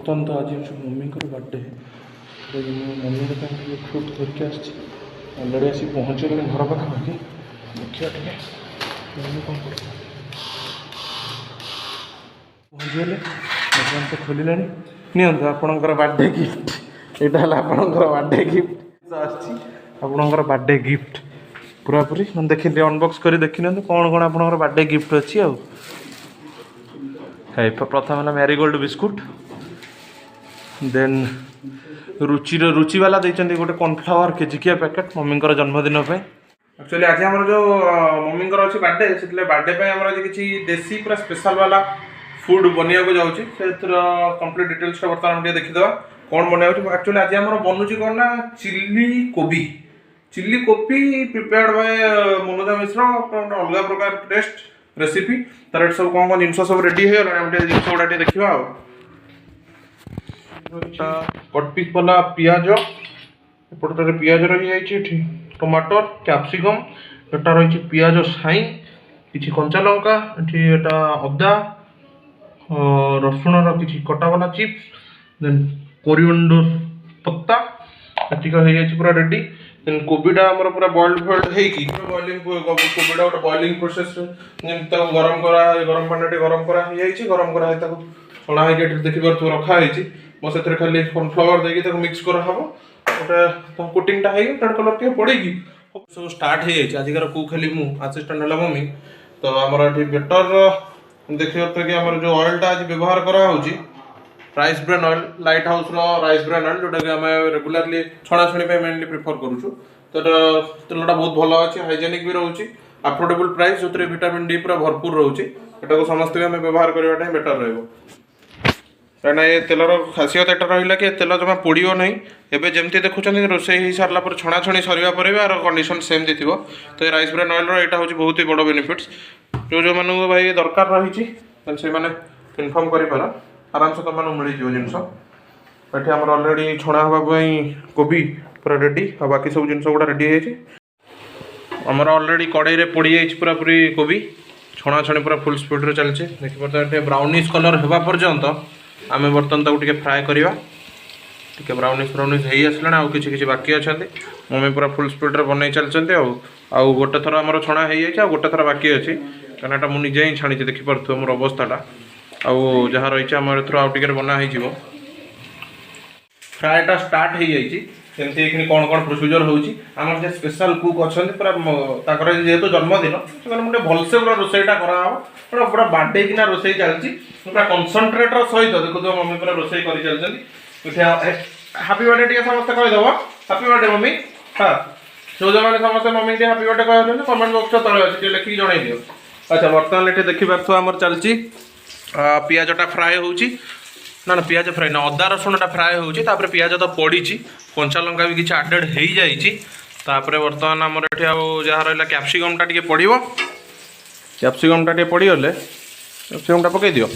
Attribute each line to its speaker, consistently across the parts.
Speaker 1: बर्तमान तो आज मम्मी बर्थडे मम्मी फ्रूट धरिकी अलरेडी आसी पहुँचे घर पाखापाखि देखिए मम्मी कौन कर पहुँचीगले बर्तमान तो खोलिले नियंतु आपणकर बर्थडे गिफ्ट यहाँ है आपणकर बर्थडे गिफ्ट आपणकर बर्थडे गिफ्ट पूरा पूरी मैं देखिए अनबॉक्स कर देखी कौन कौन आपणकर बर्थडे गिफ्ट अच्छी है प्रथम है मैरीगोल्ड बिस्कुट देन रुचि वाला देते गोटे कॉर्नफ्लावर केजिकिया पैकेट मम्मी जन्मदिन एक्चुअली आज आम जो मम्मी अच्छी बर्थडे से बर्थडे आज किसी देसी पूरा स्पेशल वाला फूड बनवाक जाऊँगी कंप्लीट डिटेल्स बर्तमान देखीदे कौन बनवा एक्चुअली आज आम बनूची कौन ना चिल्ली कोबी प्रिपेयर्ड बाय मनोजा मिश्र अलग प्रकार टेस्ट रेसिपी तार सब कौन कौन जिन सब रेडी हो जिन गुड़ा देखा कटपिस वाला पियाज एपटे पियाज रही टमाटर कैप्सिकम एटा रही पियाज साई किसी कंचा लंका एटा अदा रसुण किसी कटा वाला चिप्स देन कोरिएंडर पत्ता एतिक हो पूरा रेडी देन कोबीटा आमर पूरा बॉइल्ड बॉइलिंग कोबीटा गोटे बॉइलिंग प्रोसेस गरम गरम पानी गरम गरम कराई छणा देखी रखाई बस से खाली कॉर्नफ्लावर देकी मिक्स कराब गोटे कोटिंगटा रेड कलर टे पड़ेगी सब स्टार्ट हो आजिकार कुक खाली मु असिस्टेंट है मम्मी तो आमर ये बेटर देखिए कि आम जो ऑयलटा आज व्यवहार कराऊँच rice bran oil light house rice bran oil जोटा कि आम रेगुलाली छणाछणी मेनली प्रिफर करूँ तो तेलटा बहुत भल अच्छे हाइजेनिक भी रोचे अफोर्डेबल प्राइस जो विटामिन डी पूरा भरपूर रोचे को समस्त आम व्यवहार करवाटा बेटर रहा कहीं ये तेलर खासियत एटा रहा कि तेल जमा पोड़ो ना एवं जमी देखुं रोसे हो सारा पर छणाछणी सरिया पर भी यार कंडीशन सेमती थी तो ये राइस ब्रान ऑयल यहाँ हूँ बहुत ही बड़ बेनिफिट्स जो मानू भाई दरकार रही से इनफर्म कर आराम से तुम मिल जिनस ये आम अलरेडी छणा हाँपाई कोबी पूरा रेडी आ बाकी सब जिन गुड़ा रेडी होमर अलरेडी कड़े पड़ी जाइए पूरा पूरी कोबी छणाछणी पूरा फुल स्पीड रे चलছে देखिए ब्राउनिश कलर होगा पर्यंत आम बर्तमान ताको टिके फ्राए करवा टिके ब्राउनिश हो आसला आउ किसी बाकी अच्छा मम्मी पूरा फुल स्पीड रे बनई चलते आउ गोटे थर आम छणा हो जाए गोटे थर बाकी अच्छी कहीं मुझे ही छाणी देखिपे मोर अवस्थाटा आउ जहाँ रही आम एथर आउ टिके बना हो फ्राएटा स्टार्ट हो जाती कौन कौन प्रोसीजर होम जो स्पेशल कुक अच्छा पूरा जेहेतु जन्मदिन से गोटे भलसे पूरा रोसईटा कराव पूरा बाडे किना रोसई चलती पूरा कनसनट्रेट सहित देखो मम्मी पूरा रोसई कर चलती हापी बर्थडे टी समस्त कहीदेव हापी बर्थडे मम्मी हाँ जो मैंने समस्त मम्मी टी हापी बर्थडे कहते कमेंट बॉक्स तले अच्छे लिखिक जन दियो अच्छा बर्तमान ये देखिपे आमर चलती पियाजटा फ्राए होची ना पियाज फ्राए ना अदा रसुणटा फ्राए होची तापर पियाज तो पड़ी कंचा लंका भी किसी आडेड हो जापर बर्तमान आमर ये जहाँ रहा कैप्सिकमटा टे पड़ो कैप्सिकमटा टे पड़गले कैप्सिकमटा पकई दियो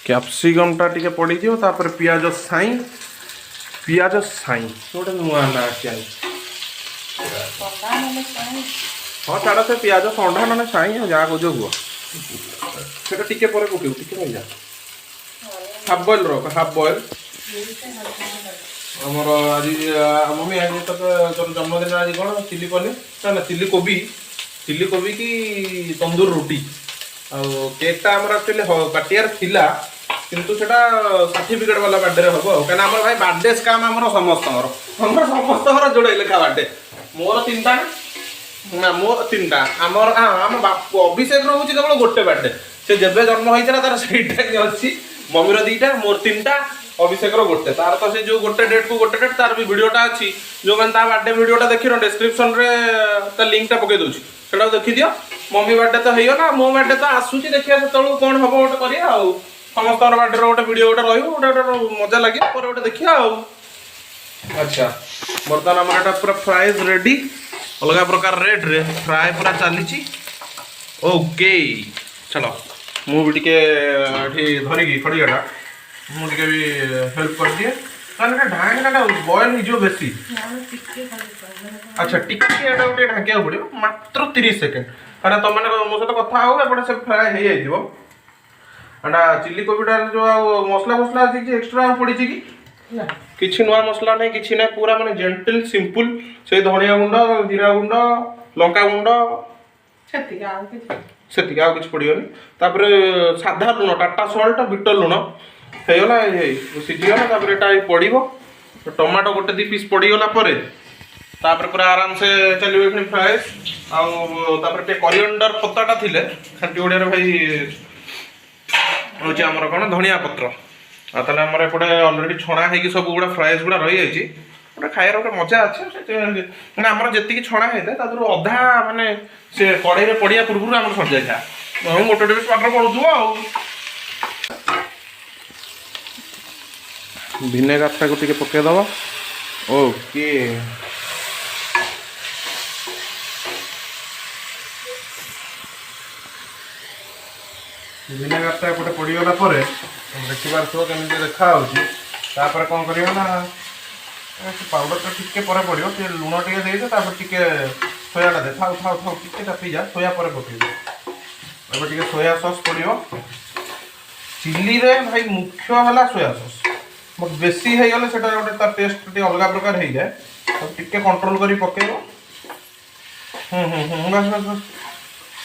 Speaker 1: कैप्सिकमटा टे पड़ दिपर पियाज साई गोटे नुआ ना हाँ छाड़ से पियाज संडा ना साई जहाँ कौच हुआ से टिके पकेबू टिके रही जा हाफ बॉयल रख हाफ बॉयल आमर आज मम्मी आज तो जन्मदिन आज कौन चिली पनीर ना चिली कोबी की तंदूर रोटी केकटा आमर एक्चुअली काटियार थिला किंतु सेटा सर्टिफिकेट वाला बर्थडे हम कहीं आम भाई बर्थडे स्काम आम समस्त जोड़े लेखा बर्थडे मोर तीनटा ना मोर तीनटा आमर आम अभिषेक रोचे केवल गोटे बर्थडे से जब जन्म होता तार से अच्छी मम्मीर दीटा मोर तीनटा अभिषेक गोटे तार तो से जो गोटे डेट को गोटे डेट तार भी वीडियोटा अच्छी जो मैंने बर्थडे वीडियोटा देखिए डिस्क्रिप्शन रे लिंकटा पकई दूसरी से देखी दियो मम्मी बर्थडे तो होना मो बर्थडे तो आसूसी देखिए से कौन हम गोटे करा समस्त बर्थडे गोटे वीडियो गोटे रोटे मजा लगे पर गोटे देखिए अच्छा बर्तमान आम पूरा फ्राइज रेडी अलग प्रकार रेट रे फ्राए पूरा चली ओके चलो मुझे धरिकी खड़ियाटा मुझे भी हेल्प कर दिए ढांकना बॉयल हो बेसी अच्छा टिके गोटे ढांकिया पड़ो मात्र 30 सेकेंड कहीं तुम मो सहित कथा हो से फ्राए हो एटा चिल्ली कोबीटा जो मसला मसला अछि कि एक्स्ट्रा पड़ी कि
Speaker 2: ना
Speaker 1: किछि नुआ मसला नहीं किछि नहीं पूरा माने जेंटल सिंपल से धनिया गुंड जीरा गुंड लंका गुंड
Speaker 2: छति गाँव के
Speaker 1: सेतिक आउ किछि पड़ियोनी तापर साधा लुण टाटा सॉल्ट बीट लुण हेगला सीझीगला तापर एटा पड़िबो टमाटो गोटे दी पीस पड़ीगला परे तापर पूरा आराम से चलिबो एखनी फ्राई आउ तापर टे कोरिएंडर पत्ताटा थिले खांटी ओडिया रे भाई होची हमर कोन धनिया पत्र आ ताले हमर एपटे ऑलरेडी छणा हे कि सब गुडा फ्राइज गुडा रही जाईची ओटा खायर ओटा मजा अछि माने हमर जेति कि छणा हेते तादरो अधा माने से कढ़ाई रे पड़िया पूर्व हमर सर जाय था हम मोटे टे पात्र पडुथु आ विनेगर टाको टिके पके दबा ओके विनेगर टा एपटे पड़ीगला परे देखिबार छो केमिति देखा होची तापर कोन करियो ना पाउडर टा टिके परे पड़ियो ते लूण टिके देई दे तापर टिके सोया टा दे थाउ थाउ थाउ टिके तापी जा सोया परे पकेइबो एबे टिके सोया सॉस पड़ियो चिल्ली रे भाई मुख्य हला सोया सॉस मत बेसी हे गले सेटा गोटे ता टेस्ट टी अलगा प्रकार हे जाय तो टिके कंट्रोल करी पकेइबो बस बस बस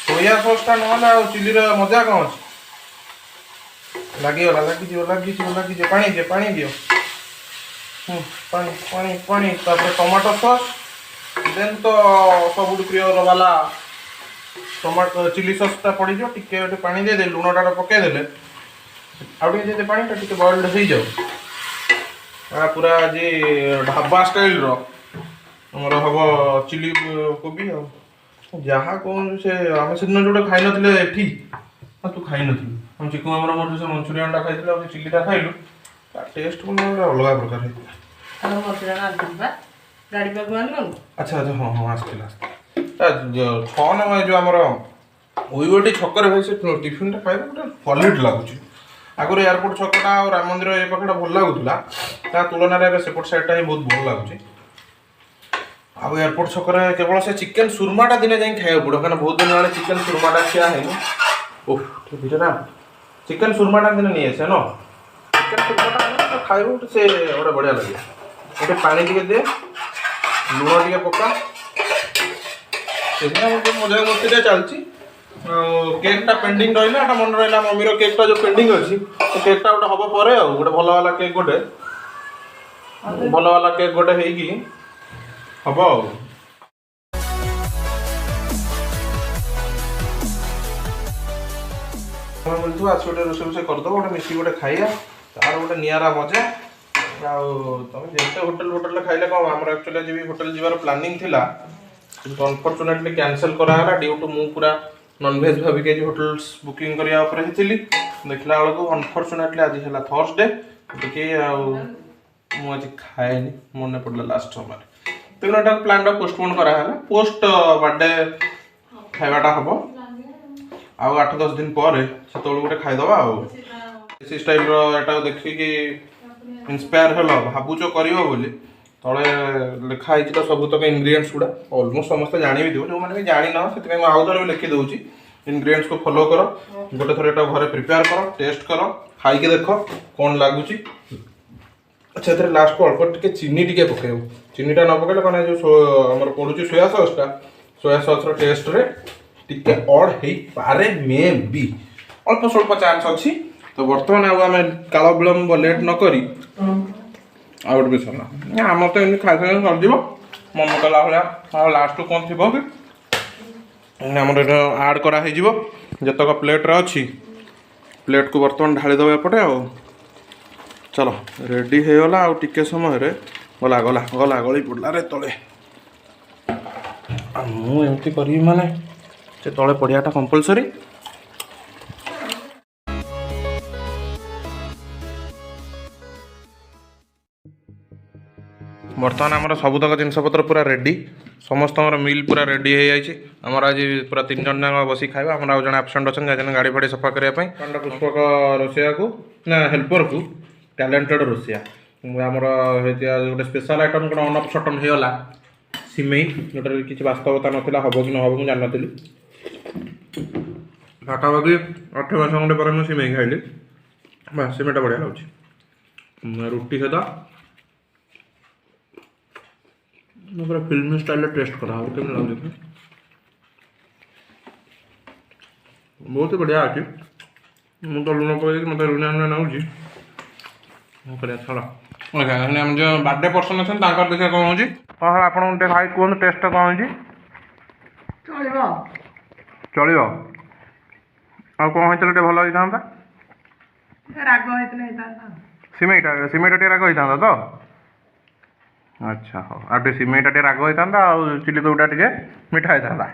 Speaker 1: सोया सॉस टा नहला चिल्ली रे मजा कोन लगी पानी दियो पानी तापर टमाटो सॉस देन तो सबुठ प्रिय वाला टमाटो चिल्ली सॉस टा पड़ी जो टिके पानी दे दे लूण टा पके देले आउ टिके दे पानी टा टिके बॉइल्ड हो जाऊ आ पूरा जे ढाबा स्टाइल रो हमर हबो चिल्ली कोबी आ जहा कोन से हम सिन जोडे खाइ नथिले एठी तू खाइ नथि हम चिकन हमरा मोर से मंचूरियन टा खाइथिला और चिल्ली टा खाइलु ता टेस्ट कोन अलग प्रकार है
Speaker 2: हम मंचूरियन आ दिबा गाड़ी पे गन
Speaker 1: अच्छा अच्छा हां हां आस्तिला ता छन जो हमर ओइवटी छकर भाई से टिफिन टा खाइबो गोटे सॉलिड लागुची आगुर एयरपोर्ट छकटा और राम मंदिर ए पकड़ा भल लागुला ता तुलना रे सेपट साइड टा ही बहुत भल लागुची अब एयरपोर्ट छकर केवल से चिकन सुरमा टा दिने जाई खाइबो पड़ो कारण बहुत दिन वाले चिकन सुरमा टा खिया है ओह ठीक है ना चिकन सुरमा टा दिने नहीं है न चिकन सुरमा टा खाइबो से ओडा बढ़िया लागे ओटे पानी टिके दे लूण टिके पका सेना मजा मस्ती चलती केक टा पेंडिंग रहिला एटा मन रहिला मम्मी रो केक टा जो पेंडिंग अछि तो केक टा गोटे हबो परे आ गोटे भलो वाला केक गोटे भलो वाला केक गोटे हेई की हबो हम बोलतु आज गोटे रोसे कर दो गोटे मिसी गोटे खाइया तार गोटे नियारा मजा आ तुम जेते होटल खाइले कम हमर एक्चुअली जे होटल जीवार प्लानिंग थिला तो अनफॉर्चूनेटली कैंसिल करा हला ड्यू टू मु पूरा नॉन वेज भाभी के होटल्स बुकिंग करिया ऊपर हिथिली देखला बेलको अनफॉर्चूनेटली आज हला थर्सडे के आ मु आज खाएनी मन पड़ला लास्ट समय तो एटा प्लान टा पोस्टपोन करा हला पोस्ट बर्थडे खाइबाटा हबो आ 8-10 दिन पर से तोळ गोटे खाइ दबा आ इसी स्टाइल रो एटा देखि कि इंस्पायर हलो भाबुचो करियो बोली तले लिखा है तो सब तक इंग्रेडिएंट्स गुड़ा ऑलमोस्ट समस्त जानी भी दियो जो माने जानी ना से मैं आउ थोड़े लिखि दउची इंग्रेडिएंट्स को फॉलो करो गोटे थोड़े एटा घरे प्रिपेयर करो टेस्ट करो खाई के देखो कोन लागुची अच्छा एथरे लास्ट को अल्प टिके चीनी टिके पकेयो चीनीटा न पकेले कोन जो हमर पडुची सोया सॉस रो टेस्ट रे टिके ऑड हेई पारे मे बी अल्प स्वल्प चांस अछि तो वर्तमान आ हमें कालो विलंब लेट न करी आ गोटे विषय ना आम तो एमती खाई खाई सरजी मन कला भाया लास्ट कौन थी कि आम आड कराई जितक प्लेट्रे अच्छी प्लेट को बर्तमान ढाली दबा एपटे आ चलो रेडी होगला आउ टिके समय गला गला गला गली पड़ला रे तले मुझे करी माने से तले पड़ियाटा कंपलसरी बर्तमान आमर सबुतक जिनपतर पूरा रेडी समस्त मिल पूरा रेडी हो जाए आमर आज पूरा 3 जन जाक बस खाଇବା आमर आउ जन आबसेंट अच्छा गाड़ी फाड़ी सफा करने पांडा पुष्पक रोसैया को ना हेल्पर को टैलेंटेड रोसैया आमर गोटे स्पेशल आइटम गोटे अन सटन होगा सिमेई जोटा कि वास्तवता नाला हम कि न हम मुझे जानी ପାଖାପାଖି 8 ମାସ ଖଣ୍ଡେ ପରେ ମୁଁ ସିମେଇ ଖାଇଲି। ବାସ୍ ସିମେଇଟା ବଢ଼ିଆ ଲାଗୁଛି। ରୁଟି ସହିତ ମୁଁ ପୁରା ଫିଲ୍ମ ଷ୍ଟାଇଲ୍ରେ ଟେଷ୍ଟ କରାହେବ କେମିତି ଲାଗୁଛି। ବହୁତ ବଢ଼ିଆ ଅଛି। ମୁଁ ତ ଲୁଣ ପକେଇକି ମୋତେ ଲୁଣିଆ ଲୁଣିଆ ଲାଗୁଛି। କ'ଣ କରିବା ଛାଡ଼। ଆମ ଯେଉଁ ବାର୍ଥଡେ ପର୍ସନ୍ ଅଛନ୍ତି ତାଙ୍କର ଦେଖିବା କ'ଣ ହେଉଛି। ହଁ ହଁ ଆପଣଙ୍କୁ ଟିକେ ଖାଇ କୁହନ୍ତୁ ଟେଷ୍ଟଟା କ'ଣ ହେଉଛି।
Speaker 2: ଚଳିବ।
Speaker 1: ଚଳିବ। ଆଉ କ'ଣ ହେଇଥିଲେ ଟିକେ ଭଲ ହେଇଥାନ୍ତା।
Speaker 2: ରାଗ ହେଇଥିଲେ ହେଇଥାନ୍ତା।
Speaker 1: ସିମେଇଟା ଟିକେ ରାଗ ହେଇଥାନ୍ତା ତ। ଆଚ୍ଛା ହଉ। ଆଉ ଟିକେ ସିମେଇଟା ଟିକେ ରାଗ ହେଇଥାନ୍ତା ଆଉ ଚିଲି କୋବିଟା ଟିକେ ମିଠା ହେଇଥାନ୍ତା।